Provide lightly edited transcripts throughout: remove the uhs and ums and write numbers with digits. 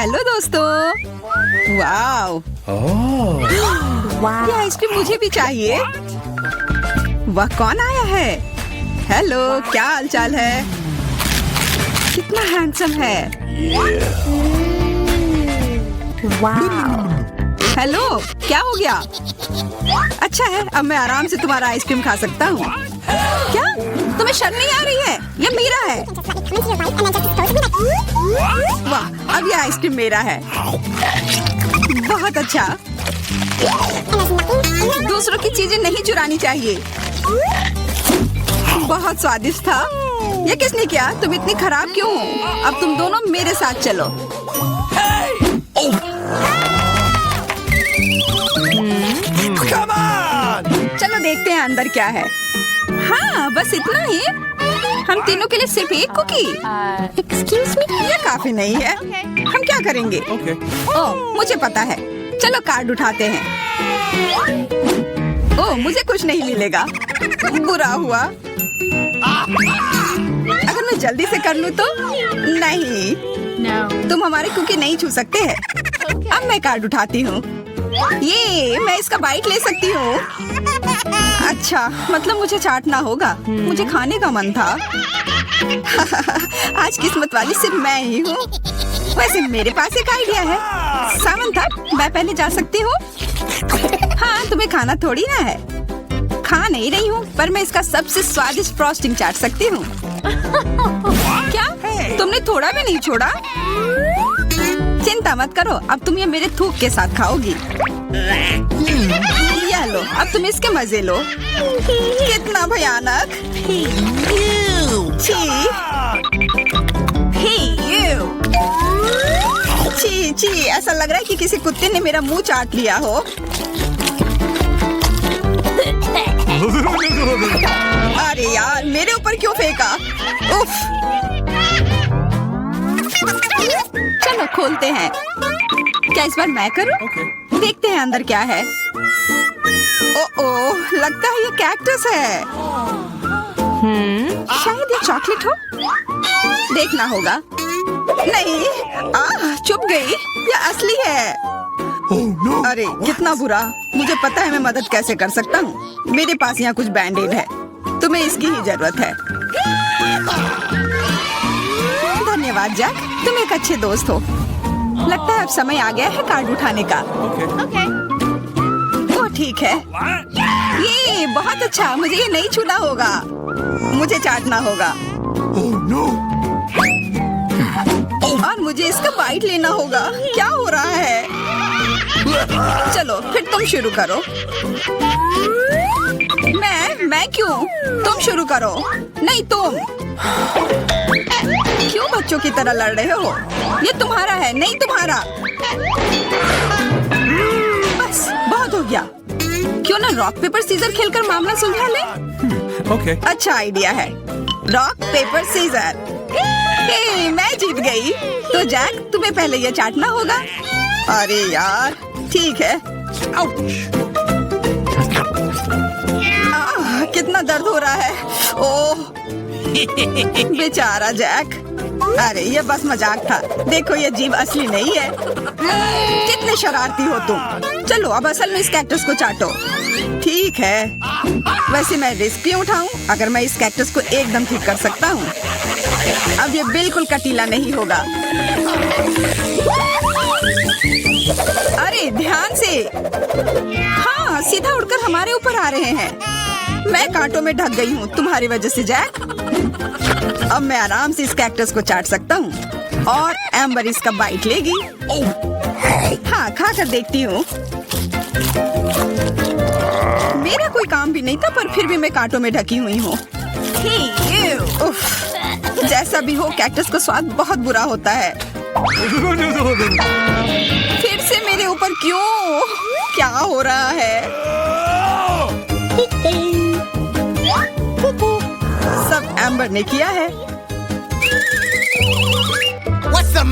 Hello दोस्तों। Wow, ये ice cream मुझे भी चाहिए। वाह, कौन आया है? हेलो, क्या हालचाल है? कितना हैंडसम है। हेलो, क्या हो गया? अच्छा है, अब मैं आराम से तुम्हारा आइसक्रीम खा सकता हूँ। क्या तुम्हें शर्म नहीं आ रही है? ये मेरा है। वाह, अब ये आइसक्रीम मेरा है। बहुत अच्छा। दूसरों की चीजें नहीं चुरानी चाहिए। बहुत स्वादिष्ट था। ये किसने किया? तुम इतनी खराब क्यों हो? अब तुम दोनों मेरे साथ चलो। चलो देखते हैं अंदर क्या है। हाँ, बस इतना ही। हम तीनों के लिए सिर्फ एक कुकी। एक्सक्यूज मी, ये काफी नहीं है। हम क्या करेंगे? ओह, मुझे पता है। चलो कार्ड उठाते हैं। ओह, मुझे कुछ नहीं मिलेगा। बुरा हुआ। अगर मैं जल्दी से कर लूँ तो? नहीं, तुम हमारे कुकी नहीं छू सकते हैं। अब मैं कार्ड उठाती हूँ। ये मैं इसका बाइट ले सकती हूँ। अच्छा, मतलब मुझे चाटना होगा। मुझे खाने का मन था। आज किस्मत वाली सिर्फ मैं ही हूँ। वैसे मेरे पास एक आइडिया है। सामंथा, मैं पहले जा सकती हूँ? हाँ, तुम्हें खाना थोड़ी ना है। खा नहीं रही हूँ, पर मैं इसका सबसे स्वादिष्ट फ्रॉस्टिंग चाट सकती हूँ। क्या तुमने थोड़ा भी नहीं छोड़ा? चिंता मत करो, अब तुम ये मेरे थूक के साथ खाओगी। ये लो, अब तुम इसके मजे लो। कितना भयानक। छी छी, ऐसा लग रहा है कि किसी कुत्ते ने मेरा मुंह चाट लिया हो। अरे यार, मेरे ऊपर क्यों फेंका? उफ। चलो खोलते हैं। क्या इस बार मैं करूं? देखते हैं अंदर क्या है। ओह, लगता है ये कैक्टस है। शायद ये चॉकलेट हो। देखना होगा। नहीं, चुप गई। ये असली है। अरे कितना बुरा। मुझे पता है मैं मदद कैसे कर सकता हूँ। मेरे पास यहाँ कुछ बैंडेड है। तुम्हें इसकी ही जरूरत है। धन्यवाद जैक, तुम एक अच्छे दोस्त हो। लगता है अब समय आ गया है कार्ड उठाने का। तो ठीक है। ये बहुत अच्छा। मुझे ये नहीं छूना होगा। मुझे चाटना होगा। और मुझे इसका बाइट लेना होगा। क्या हो रहा है? चलो फिर तुम शुरू करो। मैं क्यों? तुम शुरू करो। नहीं, तुम क्यों बच्चों की तरह लड़ रहे हो? ये तुम्हारा है, नहीं तुम्हारा। बस बहुत हो गया। क्यों ना रॉक पेपर सीजर खेलकर मामला सुलझा ले? अच्छा आइडिया है। Rock paper scissor. मैं जीत गई। तो जैक, तुम्हें पहले ये चाटना होगा। अरे यार, ठीक है। कितना दर्द हो रहा है। ओह, बेचारा जैक। अरे ये बस मजाक था। देखो, ये जीव असली नहीं है। कितने शरारती हो तुम। चलो अब असल में इस कैक्टस को चाटो। ठीक है। वैसे मैं रिस्क क्यों उठाऊं अगर मैं इस कैक्टस को एकदम ठीक कर सकता हूँ। अब ये बिल्कुल कटीला नहीं होगा। अरे ध्यान से। हाँ, सीधा उड़कर हमारे ऊपर आ रहे हैं। मैं कांटों में ढक गई हूँ तुम्हारी वजह से जैक। अब मैं आराम से इस कैक्टस को चाट सकता हूँ और एम्बर इसका बाइट लेगी। हाँ, खा कर देखती हूँ। मेरा कोई काम भी नहीं था, पर फिर भी मैं कांटों में ढकी हुई हूँ। जैसा भी हो, कैक्टस का स्वाद बहुत बुरा होता है। फिर से मेरे ऊपर क्यों? क्या हो रहा है? सब एम्बर ने किया है।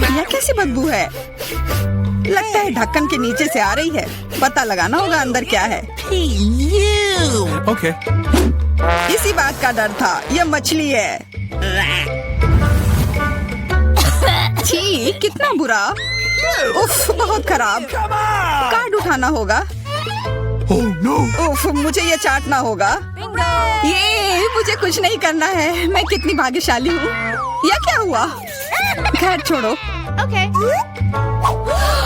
यह कैसी बदबू है? लगता है ढक्कन के नीचे से आ रही है। पता लगाना होगा अंदर क्या है। इसी बात का डर था। यह मछली है। छी, कितना बुरा। उफ, बहुत खराब। कार्ड उठाना होगा। उफ, मुझे ये चाटना होगा। ये मुझे कुछ नहीं करना है। मैं कितनी भाग्यशाली हूँ। यह क्या हुआ? खैर छोड़ो।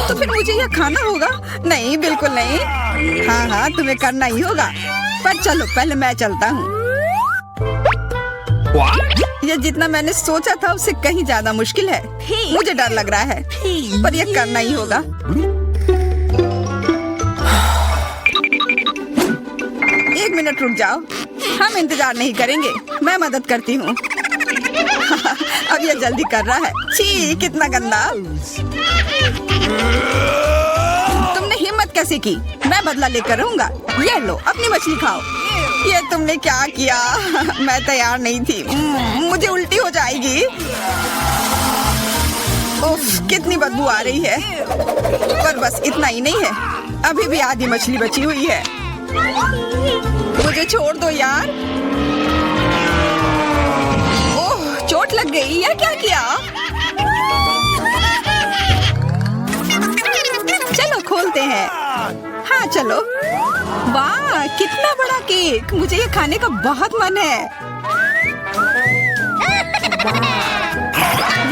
तो फिर मुझे यह खाना होगा? नहीं, बिल्कुल नहीं। हाँ, तुम्हें करना ही होगा। पर चलो, पहले मैं चलता हूँ। यह जितना मैंने सोचा था उससे कहीं ज्यादा मुश्किल है। मुझे डर लग रहा है, पर यह करना ही होगा। एक मिनट रुक जाओ। हम इंतजार नहीं करेंगे। मैं मदद करती हूँ। अब यह जल्दी कर रहा है। छी, कितना गंदा। तुमने हिम्मत कैसे की? मैं बदला लेकर रहूंगा। ये लो, अपनी मछली खाओ। ये तुमने क्या किया? मैं तैयार नहीं थी। मुझे उल्टी हो जाएगी। उफ, कितनी बदबू आ रही है। पर बस इतना ही नहीं है, अभी भी आधी मछली बची हुई है। मुझे छोड़ दो यार। ओह, चोट लग गई। या क्या किया? चलो खोलते हैं। हाँ चलो। वाह, कितना बड़ा केक। मुझे ये खाने का बहुत मन है।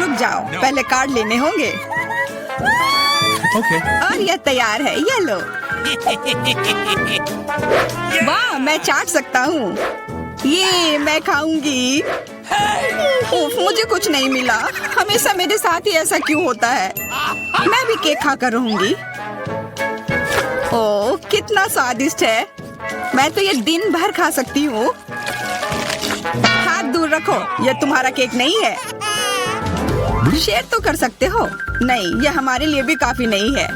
रुक जाओ, पहले कार्ड लेने होंगे। और यह तैयार है। ये लो। वाह, मैं चाट सकता हूँ। ये मैं खाऊंगी। उफ, मुझे कुछ नहीं मिला। हमेशा मेरे साथ ही ऐसा क्यों होता है? मैं भी केक खाकर रहूंगी। ओह, कितना स्वादिष्ट है। मैं तो ये दिन भर खा सकती हूँ। हाथ दूर रखो, यह तुम्हारा केक नहीं है। शेयर तो कर सकते हो। नहीं, यह हमारे लिए भी काफी नहीं है।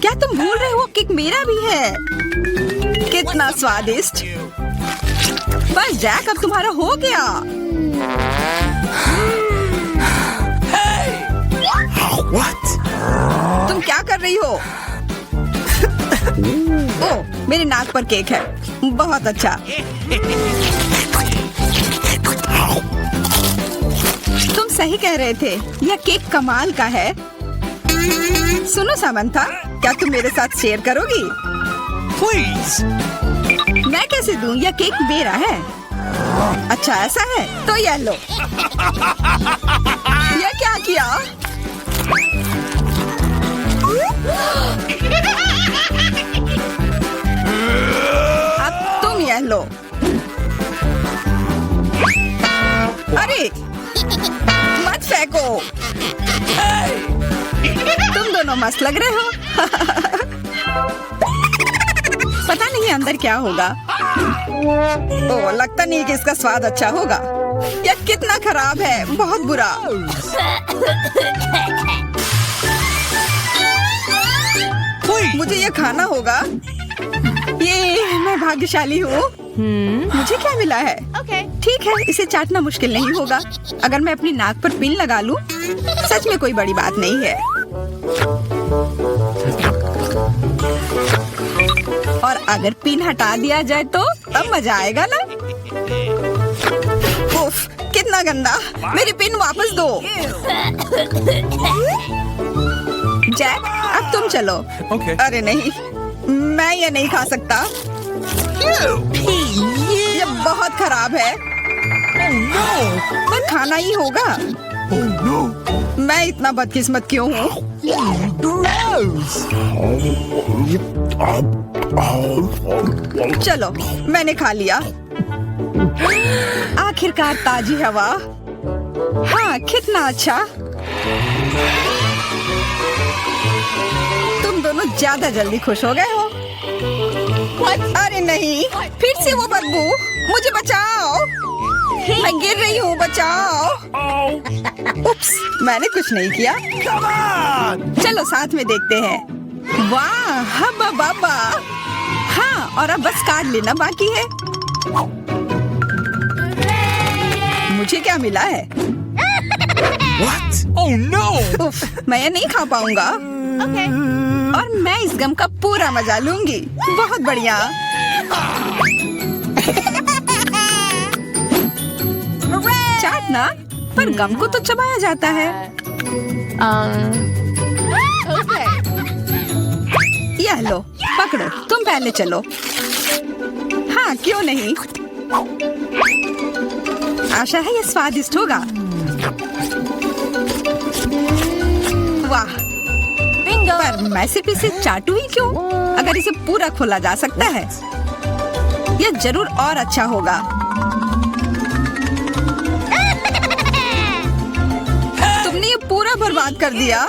क्या तुम भूल रहे हो? केक मेरा भी है। कितना स्वादिष्ट। बस जैक, अब तुम्हारा हो गया। तुम क्या कर रही हो? ओह, मेरे नाक पर केक है। बहुत अच्छा। तुम सही कह रहे थे, यह केक कमाल का है। सुनो सामंथा, क्या तुम मेरे साथ शेयर करोगी? प्लीज। मैं कैसे दूं? यह केक मेरा है। अच्छा ऐसा है, तो यह लो। यह क्या किया? अब तुम यह लो। अरे मत फेंको। तुम दोनों मस्त लग रहे हो। पता नहीं अंदर क्या होगा। ओह, लगता नहीं कि इसका स्वाद अच्छा होगा। यह कितना खराब है, बहुत बुरा। मुझे ये खाना होगा। ये मैं भाग्यशाली हूँ। मुझे क्या मिला है? ठीक है, इसे चाटना मुश्किल नहीं होगा। अगर मैं अपनी नाक पर पिन लगा लूं, सच में कोई बड़ी बात नहीं है। और अगर पिन हटा दिया जाए तो तब मजा आएगा ना? उफ, कितना गंदा। मेरी पिन वापस दो। जैक, अब तुम चलो। अरे नहीं, मैं ये नहीं खा सकता। ये बहुत खराब है। पर खाना ही होगा। मैं इतना बदकिस्मत क्यों हूँ? चलो, मैंने खा लिया। आखिरकार ताजी हवा। हाँ, कितना अच्छा। तुम दोनों ज्यादा जल्दी खुश हो गए हो। अरे नहीं, फिर से वो बदबू। मुझे बचाओ, मैं गिर रही हूँ। बचाओ। उप्स, मैंने कुछ नहीं किया। चलो साथ में देखते हैं। वाह, हब्बा बाबा। हाँ, और अब बस कार्ड लेना बाकी है। मुझे क्या मिला है? What? Oh no! उफ, मैं ये नहीं खा पाऊंगा। और मैं इस गम का पूरा मजा लूंगी। बहुत बढ़िया। चाटना, पर गम को तो चबाया जाता है। पकड़ो, तुम पहले चलो। हाँ, क्यों नहीं। आशा है ये स्वादिष्ट होगा। वाह, पर मैं सिर्फ इसे चाटू ही क्यों? अगर इसे पूरा खोला जा सकता है, यह जरूर और अच्छा होगा। तुमने ये पूरा बर्बाद कर दिया।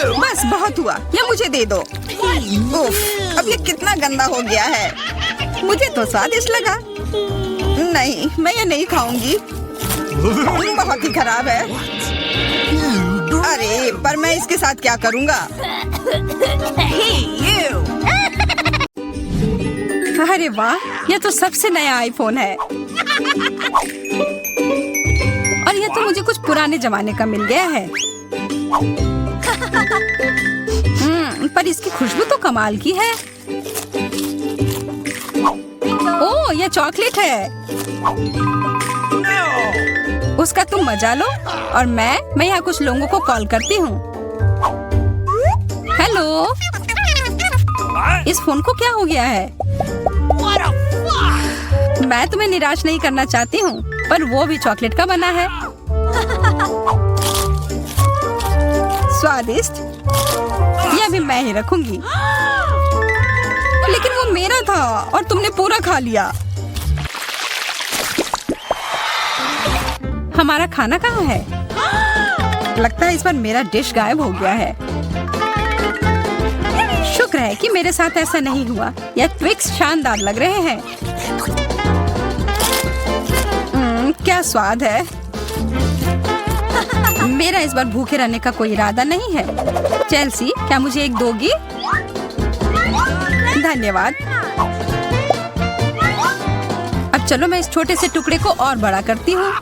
बस बहुत हुआ, ये मुझे दे दो। उफ, अब ये कितना गंदा हो गया है। मुझे तो स्वादिष्ट लगा। नहीं, मैं ये नहीं खाऊंगी। बहुत ही खराब है। अरे, पर मैं इसके साथ क्या करूंगा? अरे वाह, ये तो सबसे नया आईफोन है। और ये तो मुझे कुछ पुराने जमाने का मिल गया है। पर इसकी खुशबू तो कमाल की है। ओह, ये चॉकलेट है। उसका तुम मजा लो और मैं यहाँ कुछ लोगों को कॉल करती हूँ। हेलो, इस फोन को क्या हो गया है? मैं तुम्हें निराश नहीं करना चाहती हूँ, पर वो भी चॉकलेट का बना है। स्वादिष्ट, यह भी मैं ही रखूंगी। लेकिन वो मेरा था और तुमने पूरा खा लिया। हमारा खाना कहाँ है? लगता है इस बार मेरा डिश गायब हो गया है। शुक्र है कि मेरे साथ ऐसा नहीं हुआ। यह ट्विक्स शानदार लग रहे हैं। क्या स्वाद है। मेरा इस बार भूखे रहने का कोई इरादा नहीं है। चेल्सी, क्या मुझे एक दोगी? धन्यवाद। अब चलो मैं इस छोटे से टुकड़े को और बड़ा करती हूँ।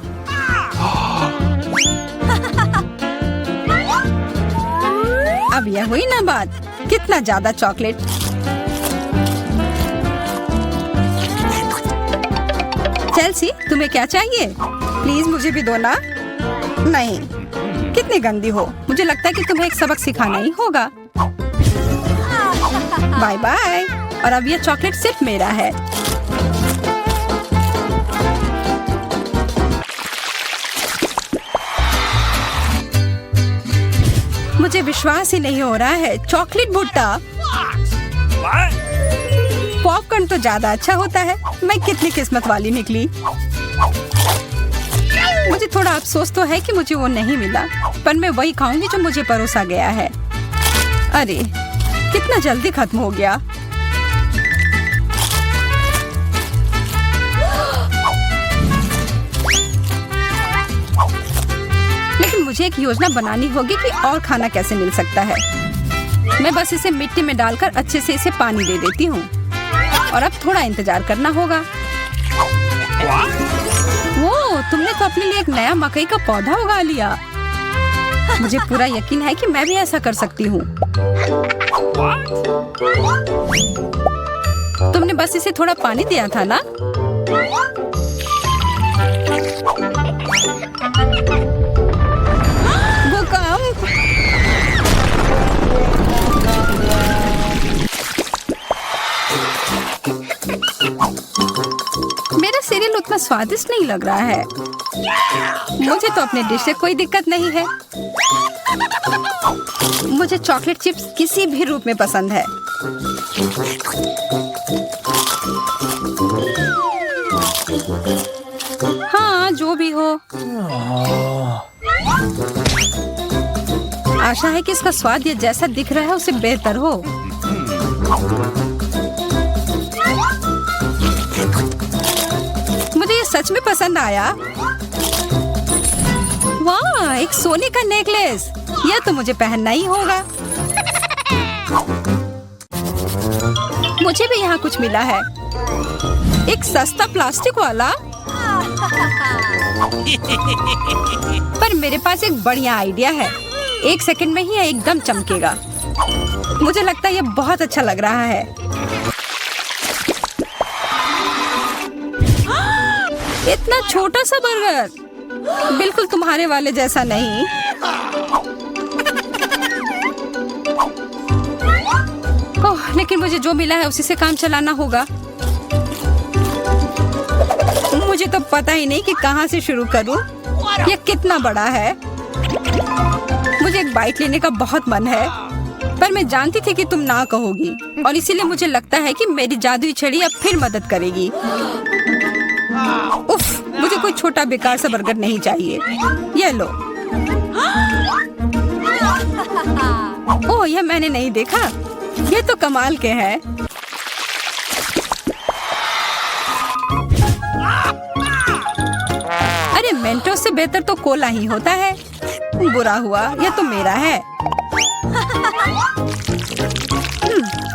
अब यह हुई ना बात। कितना ज्यादा चॉकलेट। चेल्सी, तुम्हें क्या चाहिए? प्लीज मुझे भी दो ना। नहीं, कितनी गंदी हो। मुझे लगता है कि तुम्हें एक सबक सिखाना ही होगा। Bye bye. और अब यह चॉकलेट सिर्फ मेरा है। मुझे विश्वास ही नहीं हो रहा है। चॉकलेट भुट्टा। पॉपकॉर्न तो ज्यादा अच्छा होता है। मैं कितनी किस्मत वाली निकली। मुझे थोड़ा अफसोस तो है कि मुझे वो नहीं मिला, पर मैं वही खाऊंगी जो मुझे परोसा गया है। अरे, कितना जल्दी खत्म हो गया। लेकिन मुझे एक योजना बनानी होगी कि और खाना कैसे मिल सकता है। मैं बस इसे मिट्टी में डालकर अच्छे से इसे पानी दे देती हूँ। और अब थोड़ा इंतजार करना होगा। वो, तुमने तो अपने लिए एक नया मकई का पौधा उगा लिया। मुझे पूरा यकीन है कि मैं भी ऐसा कर सकती हूँ। तुमने बस इसे थोड़ा पानी दिया था ना? भूकंप। मेरा सीरियल उतना स्वादिष्ट नहीं लग रहा है। मुझे तो अपने डिश से कोई दिक्कत नहीं है। मुझे चॉकलेट चिप्स किसी भी रूप में पसंद है। हाँ, जो भी हो। आशा है कि इसका स्वाद ये जैसा दिख रहा है उससे बेहतर हो। मुझे ये सच में पसंद आया। वाह, एक सोने का नेकलेस। यह तो मुझे पहनना ही होगा। मुझे भी यहाँ कुछ मिला है। एक सस्ता प्लास्टिक वाला। पर मेरे पास एक बढ़िया आइडिया है। 1 सेकंड में ही यह एकदम चमकेगा। मुझे लगता है यह बहुत अच्छा लग रहा है। इतना छोटा सा बर्गर, बिल्कुल तुम्हारे वाले जैसा नहीं। ओह, लेकिन मुझे जो मिला है उसी से काम चलाना होगा। मुझे तो पता ही नहीं कि कहाँ से शुरू करूं। यह कितना बड़ा है। मुझे एक बाइट लेने का बहुत मन है, पर मैं जानती थी कि तुम ना कहोगी और इसीलिए मुझे लगता है कि मेरी जादुई छड़ी अब फिर मदद करेगी। उफ, मुझे कोई छोटा बेकार सा बर्गर नहीं चाहिए। ये लो। ओह, यह मैंने नहीं देखा। ये तो कमाल के हैं। अरे मेंटोस से बेहतर तो कोला ही होता है। बुरा हुआ, यह तो मेरा है।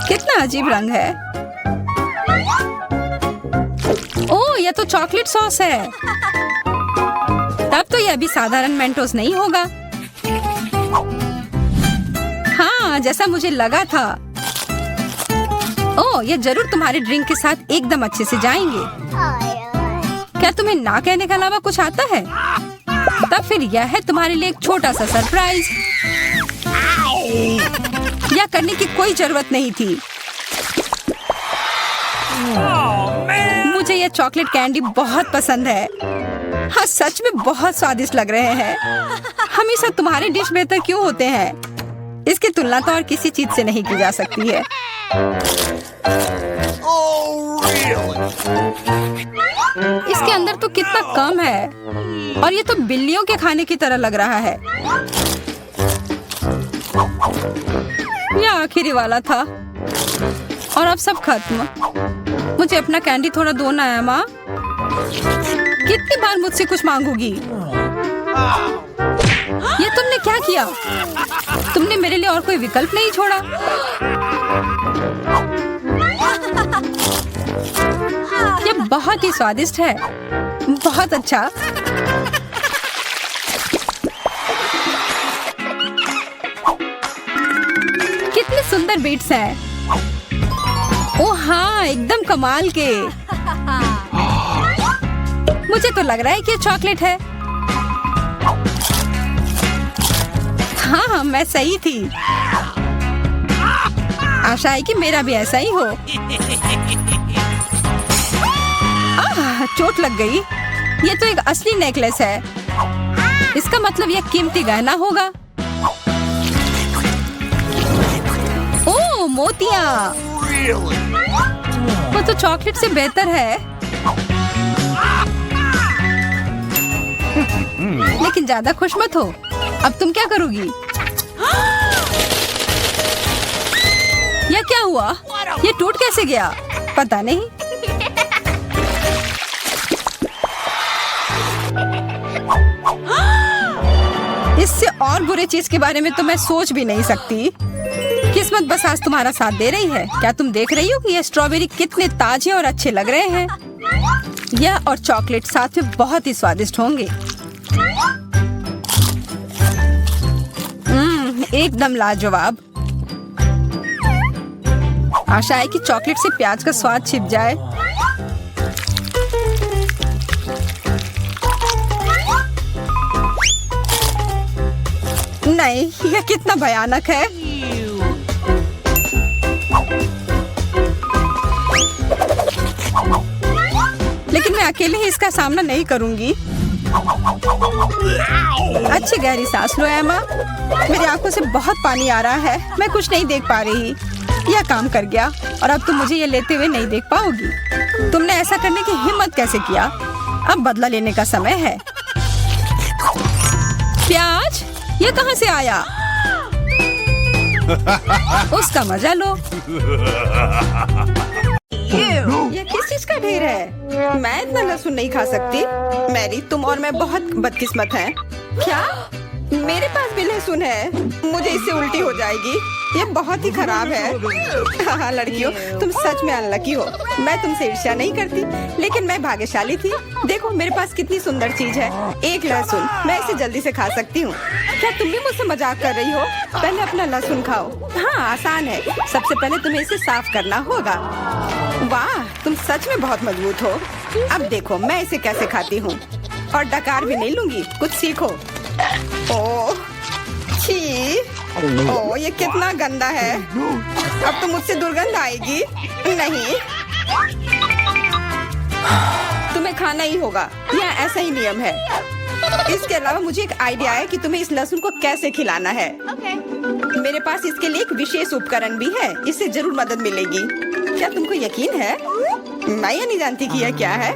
कितना अजीब रंग है। ओह, यह तो चॉकलेट सॉस है। तब तो यह भी साधारण मेंटोस नहीं होगा। हाँ, जैसा मुझे लगा था। ओह, यह जरूर तुम्हारे ड्रिंक के साथ एकदम अच्छे से जाएंगे। क्या तुम्हें ना कहने के अलावा कुछ आता है? तब फिर यह है तुम्हारे लिए एक छोटा सा सरप्राइज। यह करने की कोई जरूरत नहीं थी। मुझे यह चॉकलेट कैंडी बहुत पसंद है। हाँ, सच में बहुत स्वादिष्ट लग रहे हैं। हमेशा तुम्हारे डिश बेहतर क्यों होते हैं? इसकी तुलना तो और किसी चीज से नहीं की जा सकती है। इसके अंदर तो कितना कम है और ये तो बिल्लियों के खाने की तरह लग रहा है। यह आखिरी वाला था और अब सब खत्म। मुझे अपना कैंडी थोड़ा दो ना है माँ। कितनी बार मुझसे कुछ मांगोगी? ये तुमने क्या किया? तुमने मेरे लिए और कोई विकल्प नहीं छोड़ा। ये बहुत ही स्वादिष्ट है। बहुत अच्छा। कितने सुंदर बीट्स हैं। ओह हाँ, एकदम कमाल के। मुझे तो लग रहा है कि ये चॉकलेट है। हाँ, मैं सही थी। आशा है कि मेरा भी ऐसा ही हो। चोट लग गई। ये तो एक असली नेकलेस है। इसका मतलब यह कीमती गहना होगा। ओह, मोतियाँ। वो तो चॉकलेट से बेहतर है। लेकिन ज्यादा खुश मत हो। अब तुम क्या करोगी? यह क्या हुआ? ये टूट कैसे गया? पता नहीं। इससे और बुरे चीज के बारे में तो मैं सोच भी नहीं सकती। किस्मत बस आज तुम्हारा साथ दे रही है। क्या तुम देख रही हो कि ये स्ट्रॉबेरी कितने ताजे और अच्छे लग रहे हैं? यह और चॉकलेट साथ में बहुत ही स्वादिष्ट होंगे। एकदम लाजवाब। आशा है कि चॉकलेट से प्याज का स्वाद छिप जाए। नहीं, यह कितना भयानक है। लेकिन मैं अकेले ही इसका सामना नहीं करूंगी। अच्छी गहरी सांस लो एमा। मेरी आंखों से बहुत पानी आ रहा है। मैं कुछ नहीं देख पा रही। यह काम कर गया और अब तुम मुझे ये लेते हुए नहीं देख पाओगी। तुमने ऐसा करने की हिम्मत कैसे किया? अब बदला लेने का समय है। प्याज, ये कहाँ से आया? उसका मजा लो। ये किस चीज का ढेर है? मैं इतना लहसुन नहीं खा सकती। मैरी, तुम और मैं बहुत बदकिस्मत हैं। क्या? मेरे पास भी लहसुन है। मुझे इससे उल्टी हो जाएगी। ये बहुत ही खराब है। हाँ लड़कियों, तुम सच में अनलकी हो। मैं तुमसे ईर्ष्या नहीं करती, लेकिन मैं भाग्यशाली थी। देखो मेरे पास कितनी सुंदर चीज है। एक लहसुन, मैं इसे जल्दी से खा सकती हूँ। क्या तुम भी मुझसे मजाक कर रही हो? पहले अपना लहसुन खाओ। हाँ आसान है। सबसे पहले तुम्हें इसे साफ करना होगा। वाह, तुम सच में बहुत मजबूत हो। अब देखो मैं इसे कैसे खाती हूँ। और डकार भी नहीं लूंगी। कुछ सीखो। ओह छी। ओह, ये कितना गंदा है। अब तो मुझसे दुर्गंध आएगी। नहीं, तुम्हें खाना ही होगा, यह ऐसा ही नियम है। इसके अलावा मुझे एक आइडिया है कि तुम्हें इस लहसुन को कैसे खिलाना है। मेरे पास इसके लिए एक विशेष उपकरण भी है, इससे जरूर मदद मिलेगी। क्या तुमको यकीन है? मैं ये नहीं जानती कि यह क्या है।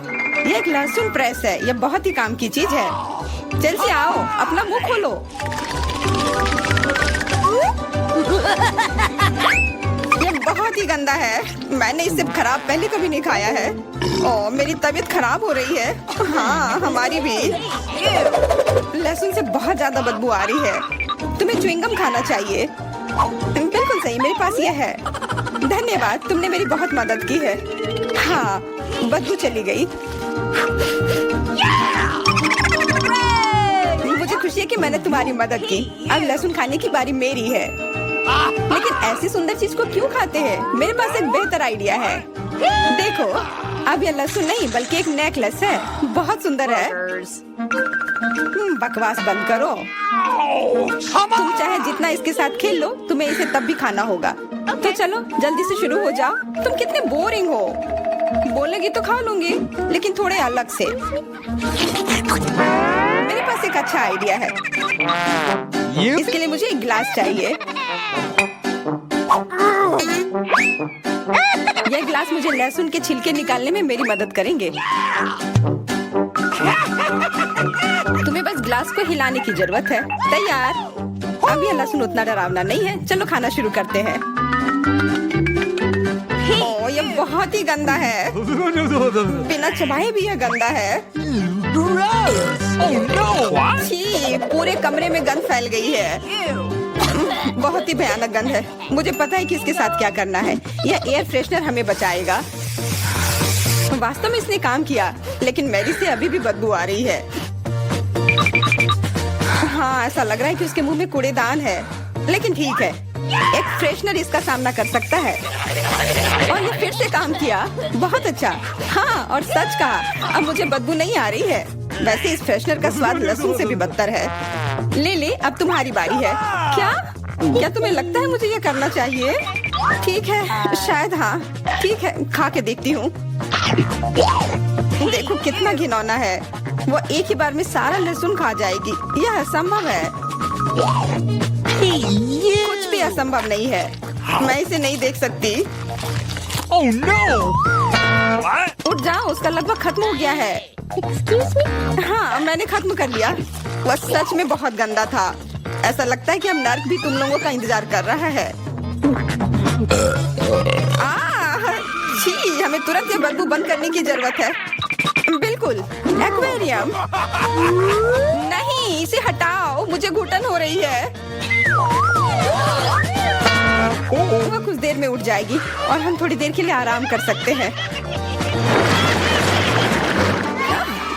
यह एक लहसुन प्रेस है, यह बहुत ही काम की चीज है। जल्दी आओ, अपना मुंह खोलो। यह बहुत ही गंदा है, मैंने इससे खराब पहले कभी नहीं खाया है। ओह, मेरी तबीयत खराब हो रही है। हाँ, हमारी भी। लहसुन से बहुत ज्यादा बदबू आ रही है। तुम्हें च्युइंगम खाना चाहिए। बिल्कुल सही, मेरे पास यह है। धन्यवाद, तुमने मेरी बहुत मदद की है। हाँ, बदबू चली गई। मुझे खुशी है कि मैंने तुम्हारी मदद की। अब लहसुन खाने की बारी मेरी है। लेकिन ऐसी सुंदर चीज को क्यों खाते हैं? मेरे पास एक बेहतर आइडिया है। देखो, अब यह लहसुन नहीं बल्कि एक नेकलेस है। बहुत सुंदर है। बकवास बंद करो। तुम चाहे जितना इसके साथ खेल लो, तुम्हें इसे तब भी खाना होगा। तो चलो जल्दी से शुरू हो जाओ। तुम कितने बोरिंग हो। बोलेगी तो खा लूंगी, लेकिन थोड़े अलग से। मेरे पास एक अच्छा आइडिया है। इसके लिए मुझे एक गिलास चाहिए। यह गिलास मुझे लहसुन के छिलके निकालने में मेरी मदद करेंगे। तुम्हें बस गिलास को हिलाने की जरूरत है। तैयार। अब यह लहसुन उतना डरावना नहीं है। चलो खाना शुरू करते हैं। ओह, यह बहुत ही गंदा है। बिना चबाए भी यह गंदा है। छी, पूरे कमरे में गंध फैल गई है। बहुत ही भयानक गंध है। मुझे पता है कि इसके साथ क्या करना है। यह एयर फ्रेशनर हमें बचाएगा। वास्तव में इसने काम किया, लेकिन मैरी से अभी भी बदबू आ रही है। हाँ, ऐसा लग रहा है कि उसके मुंह में कूड़ेदान है, लेकिन ठीक है, एक फ्रेशनर इसका सामना कर सकता है। और ये फिर से काम किया। बहुत अच्छा। हाँ, और सच कहा, अब मुझे बदबू नहीं आ रही है। वैसे इस फ्रेशनर का स्वाद लहसुन से भी बदतर है। ले, अब तुम्हारी बारी है। क्या तुम्हें लगता है मुझे ये करना चाहिए? ठीक है, शायद हाँ। ठीक है, खा के देखती हूँ। देखो कितना घिनौना है। वो एक ही बार में सारा लहसुन खा जाएगी। यह असंभव है। कुछ भी असंभव नहीं है। मैं इसे नहीं देख सकती। Oh no! उठ जाओ, उसका लगभग खत्म हो गया है। हाँ, मैंने खत्म कर लिया। वह सच में बहुत गंदा था। ऐसा लगता है कि अब नर्क भी तुम लोगों का इंतजार कर रहा है। छी, हमें तुरंत ये बदबू बंद करने की जरूरत है। बिल्कुल, एक्वेरियम। नहीं, इसे हटाओ, मुझे घुटन हो रही है। वह कुछ देर में उठ जाएगी और हम थोड़ी देर के लिए आराम कर सकते हैं।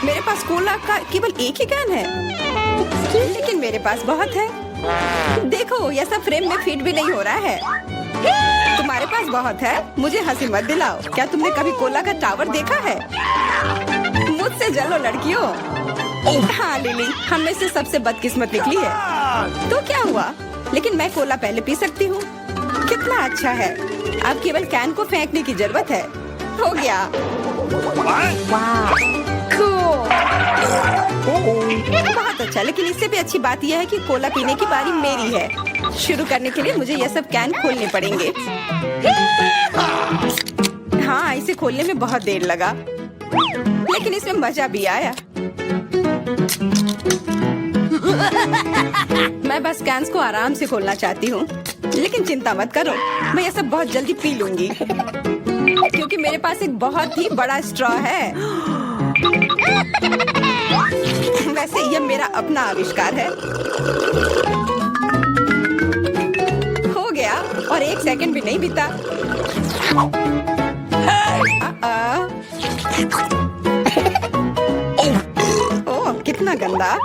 मेरे पास कोला का केवल एक ही कैन है, लेकिन मेरे पास बहुत है। देखो, यह सब फ्रेम में फिट भी नहीं हो रहा है। तुम्हारे पास बहुत है, मुझे हंसी मत दिलाओ। क्या तुमने कभी कोला का टावर देखा है? मुझसे जलो लड़कियों। हाँ लिली, हम में से सबसे बदकिस्मत निकली है। तो क्या हुआ? लेकिन मैं कोला पहले पी सकती हूँ। कितना अच्छा है। अब केवल कैन को फेंकने की जरूरत है। हो गया। बहुत अच्छा, लेकिन इससे भी अच्छी बात यह है कि कोला पीने की बारी मेरी है। शुरू करने के लिए मुझे यह सब कैन खोलने पड़ेंगे। हाँ, इसे खोलने में बहुत देर लगा, लेकिन इसमें मजा भी आया। मैं बस कैंस को आराम से खोलना चाहती हूँ, लेकिन चिंता मत करो, मैं ये सब बहुत जल्दी पी लूंगी, क्योंकि मेरे पास एक बहुत ही बड़ा स्ट्रॉ है। वैसे यह मेरा अपना आविष्कार है। हो गया, और 1 सेकंड भी नहीं बीता। ओह, कितना गंदा।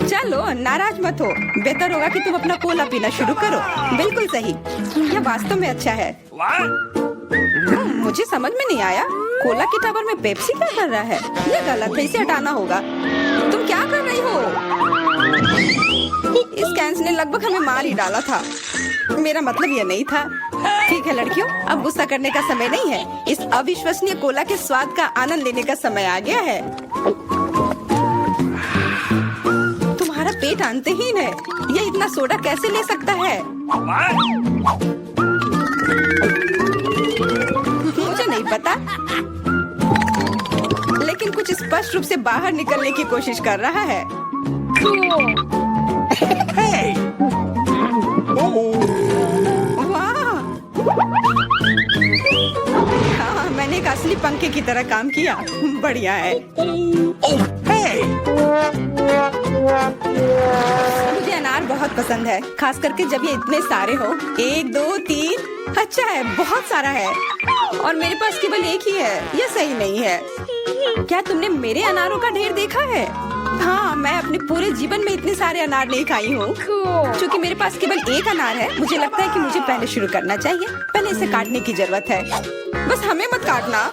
चलो नाराज मत हो, बेहतर होगा कि तुम अपना कोला पीना शुरू करो। बिल्कुल सही, यह वास्तव में अच्छा है। मुझे समझ में नहीं आया, कोला के टावर में पेप्सी क्या कर रहा है? यह गलत है, इसे हटाना होगा। तुम क्या कर रही हो? इस कैंस ने लगभग हमें मार ही डाला था। मेरा मतलब ये नहीं था। ठीक है लड़कियों, अब गुस्सा करने का समय नहीं है। इस अविश्वसनीय कोला के स्वाद का आनंद लेने का समय आ गया है। तुम्हारा पेट अंतहीन है। ये इतना सोडा कैसे ले सकता है? मुझे नहीं पता, लेकिन कुछ स्पष्ट रूप से बाहर निकलने की कोशिश कर रहा है। Hey! वाह! हाँ, मैंने एक असली पंखे की तरह काम किया। बढ़िया है। Oh, hey! मुझे अनार बहुत पसंद है, खास करके जब ये इतने सारे हो। 1 2 3। अच्छा है, बहुत सारा है और मेरे पास केवल एक ही है। यह सही नहीं है। क्या तुमने मेरे अनारों का ढेर देखा है? हाँ, मैं अपने पूरे जीवन में इतने सारे अनार नहीं खाई हूँ। क्योंकि मेरे पास केवल एक अनार है, मुझे लगता है कि मुझे पहले शुरू करना चाहिए। पहले इसे काटने की जरूरत है। बस हमें मत काटना।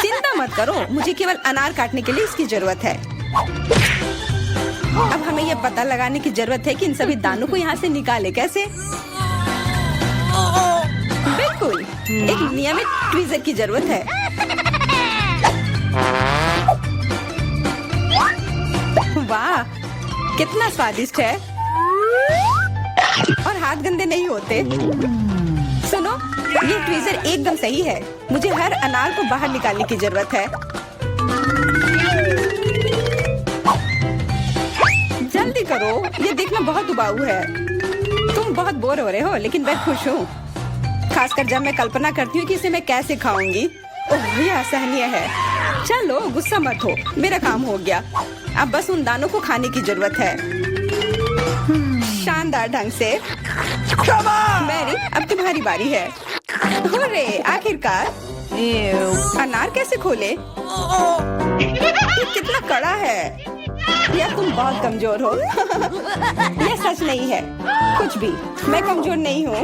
चिंता मत करो, मुझे केवल अनार काटने के लिए इसकी जरूरत है। अब हमें यह पता लगाने की जरूरत है कि इन सभी दानों को यहाँ से निकाले कैसे। बिल्कुल, एक नियमित ट्वीजर की जरूरत है। वाह, कितना स्वादिष्ट है और हाथ गंदे नहीं होते। सुनो, ये ट्वीजर एकदम सही है। मुझे हर अनार को बाहर निकालने की जरूरत है। जल्दी करो, ये देखना बहुत उबाऊ है। तुम बहुत बोर हो रहे हो, लेकिन मैं खुश हूँ, खासकर जब मैं कल्पना करती हूँ कि इसे मैं कैसे खाऊंगी। ओह, ये असहनीय है। चलो गुस्सा मत हो, मेरा काम हो गया। अब बस उन दानों को खाने की जरूरत है। शानदार ढंग से। मैरी, अब तुम्हारी बारी है। हुर्रे, आखिरकार। अनार कैसे खोले? ये कितना कड़ा है। या तुम बहुत कमजोर हो। यह सच नहीं है। कुछ भी, मैं कमजोर नहीं हूँ।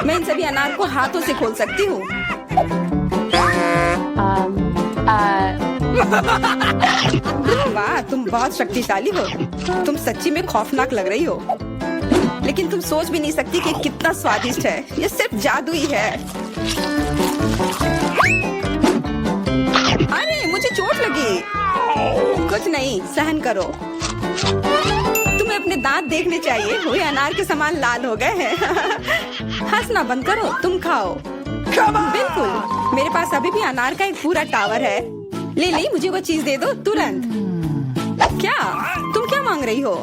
मैं इन सभी अनार को हाथों से खोल सकती हूँ। वाह, तुम बहुत शक्तिशाली हो। तुम सच्ची में खौफनाक लग रही हो, लेकिन तुम सोच भी नहीं सकती कि कितना स्वादिष्ट है। ये सिर्फ जादू ही है। अरे, मुझे चोट लगी। कुछ नहीं, सहन करो। तुम्हें अपने दांत देखने चाहिए, वे अनार के समान लाल हो गए हैं। हंसना बंद करो, तुम खाओ। बिल्कुल, मेरे पास अभी भी अनार का एक पूरा टावर है। लिली, मुझे वो चीज दे दो तुरंत। क्या तुम क्या मांग रही हो?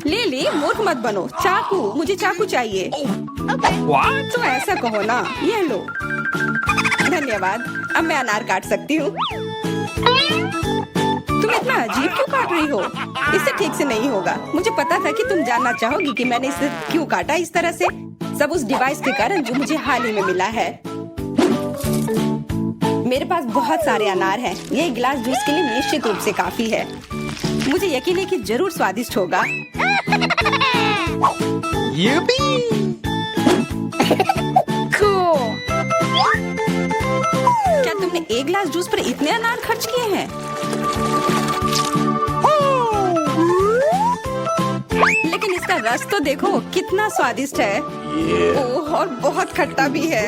लिली, मूर्ख मत बनो। चाकू, मुझे चाकू चाहिए। What? तो ऐसा कहो ना। ये लो। धन्यवाद, अब मैं अनार काट सकती हूँ। तुम इतना अजीब क्यों काट रही हो? इससे ठीक से नहीं होगा। मुझे पता था कि तुम जानना चाहोगी कि मैंने इसे क्यों काटा इस तरह से। सब उस डिवाइस के कारण जो मुझे हाल ही में मिला है। मेरे पास बहुत सारे अनार हैं। ये एक गिलास जूस के लिए निश्चित रूप से काफी है। मुझे यकीन है कि जरूर स्वादिष्ट होगा। Yippee! क्या तुमने एक गिलास जूस पर इतने अनार खर्च किए हैं? लेकिन इसका रस तो देखो, कितना स्वादिष्ट है। ओह, और बहुत खट्टा भी है।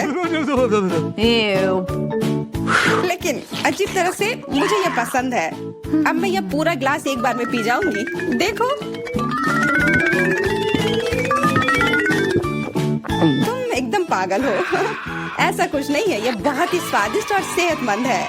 लेकिन अजीब तरह से मुझे ये पसंद है। अब मैं यह पूरा ग्लास एक बार में पी जाऊंगी। देखो, तुम एकदम पागल हो। ऐसा कुछ नहीं है, यह बहुत ही स्वादिष्ट और सेहतमंद है।